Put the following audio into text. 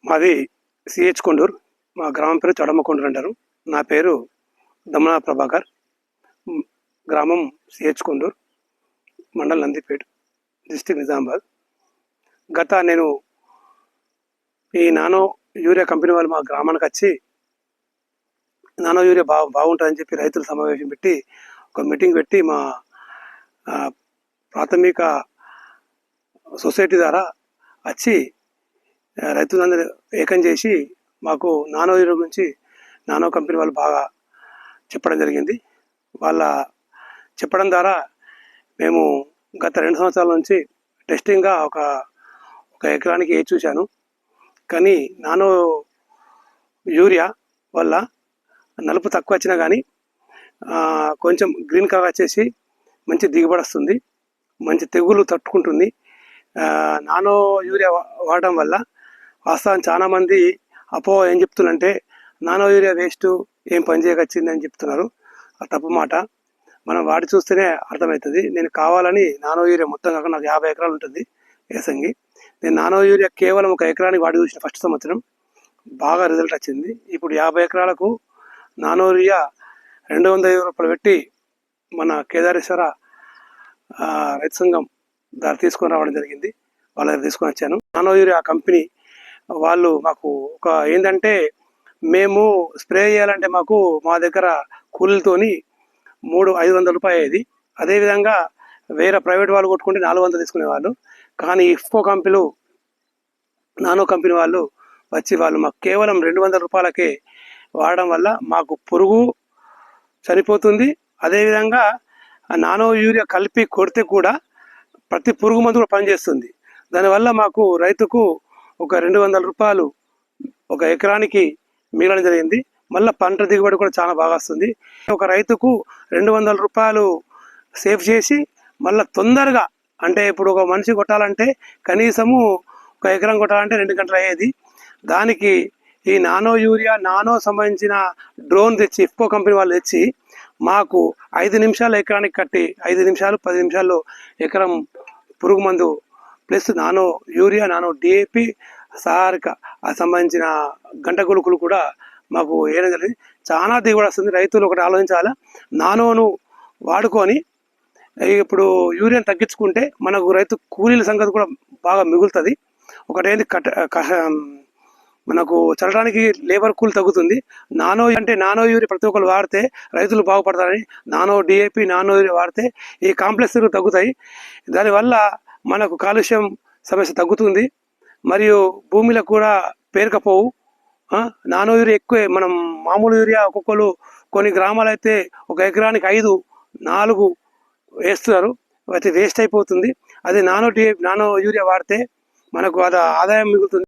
మాది సిహెచ్ కొండూరు. మా గ్రామం పేరు చొడమ్మ కొండూరు అంటారు. నా పేరు దమ్మన ప్రభాకర్. గ్రామం సిహెచ్ కొండూరు, మండల్ నందిపేట, డిస్టిక్ నిజామాబాద్. నేను ఈ నానో యూరియా కంపెనీ వాళ్ళు మా గ్రామానికి వచ్చి నానో యూరియా బాగుంటుందని చెప్పి రైతుల సమావేశం పెట్టి ఒక మీటింగ్ పెట్టి మా ప్రాథమిక సొసైటీ ద్వారా వచ్చి రైతులందరూ ఏకం చేసి మాకు నానో యూరియా గురించి నానో కంపెనీ వాళ్ళు బాగా చెప్పడం జరిగింది. వాళ్ళ చెప్పడం ద్వారా మేము గత 2 సంవత్సరాల నుంచి టెస్టింగ్గా ఒక ఎకరానికి వేసి చూశాను. కానీ నానో యూరియా వల్ల నలుపు తక్కువ వచ్చినా కానీ కొంచెం గ్రీన్ కలర్ వచ్చేసి మంచి దిగుబడి వస్తుంది, మంచి తెగులు తట్టుకుంటుంది. నానో యూరియా వాడడం వల్ల వాస్తవం చాలామంది ఏం చెప్తున్నారంటే నానో యూరియా వేస్ట్, ఏం పని చేయకొచ్చింది అని చెప్తున్నారు. ఆ తప్పు మాట. మనం వాడి చూస్తేనే అర్థమవుతుంది. నేను కావాలని నానో యూరియా మొత్తం కాక నాకు 50 ఎకరాలు ఉంటుంది ఏసంగి. నేను నానో యూరియా కేవలం ఒక ఎకరానికి వాడి చూసిన ఫస్ట్ సంవత్సరం బాగా రిజల్ట్ వచ్చింది. ఇప్పుడు 50 ఎకరాలకు నానో యూరియా 250 రూపాయలు పెట్టి మన కేదారేశ్వర రైతు సంఘం దాన్ని తీసుకొని రావడం జరిగింది. వాళ్ళ దగ్గర తీసుకొని వచ్చాను. నానో యూరియా కంపెనీ వాళ్ళు మాకు ఏంటంటే మేము స్ప్రే చేయాలంటే మా దగ్గర కూలీలతోని 500 రూపాయలు అయ్యేది. అదేవిధంగా వేరే ప్రైవేట్ వాళ్ళు కొట్టుకుంటే 400 తీసుకునేవాళ్ళు. కానీ ఇఫ్కో కంపెనీలు, నానో కంపెనీ వాళ్ళు వచ్చి మాకు కేవలం 200 రూపాయలకే వాడడం వల్ల మాకు పురుగు చనిపోతుంది. అదేవిధంగా నానో యూరియా కలిపి కొడితే కూడా ప్రతి పురుగు మందు కూడా పనిచేస్తుంది. దానివల్ల మాకు రైతుకు ఒక 200 రూపాయలు ఒక ఎకరానికి మిగలడం జరిగింది. మళ్ళీ పంట దిగుబడి కూడా చాలా బాగా వస్తుంది. ఒక రైతుకు 200 రూపాయలు సేవ్ చేసి మళ్ళీ తొందరగా, అంటే ఇప్పుడు ఒక మనిషి కొట్టాలంటే కనీసము ఒక ఎకరం కొట్టాలంటే 2 గంటలు అయ్యేది. దానికి ఈ నానో యూరియా సంబంధించిన డ్రోన్ తెచ్చి ఇఫ్కో కంపెనీ వాళ్ళు తెచ్చి మాకు 5 నిమిషాలు ఎకరానికి కట్టి 5 నిమిషాలు 10 నిమిషాల్లో ఎకరం పురుగు మందు plus nano urea, nano DAP, Sarika సంబంధించిన గంట గుళుకులు కూడా మాకు వేయడం జరిగింది. చాలా దిగుబడి వస్తుంది. రైతులు ఒకటి ఆలోచించాలి, నానోను వాడుకొని ఇప్పుడు యూరియాని తగ్గించుకుంటే మనకు రైతు కూలీల సంగతి కూడా బాగా మిగులుతుంది. ఒకటేంది మనకు చల్లడానికి లేబర్ కూలి తగ్గుతుంది. నానో యూరియా ప్రతి ఒక్కరు వాడితే రైతులు బాగుపడతారని నానో డిఏపి, నానో యూరియా వాడితే ఈ కాంప్లెక్స్ తగ్గుతాయి. దానివల్ల మనకు కాలుష్యం సమస్య తగ్గుతుంది. మరియు భూమిలో కూడా పేరుకపోవు. నానో యూరియా ఎక్కువే. మనం మామూలు యూరియా కొన్ని గ్రామాలు అయితే ఒక ఎకరానికి 5, 4 వేస్తున్నారు. అయితే వేస్ట్ అయిపోతుంది. అదే నానో యూరియా వాడితే మనకు అది ఆదాయం మిగులుతుంది.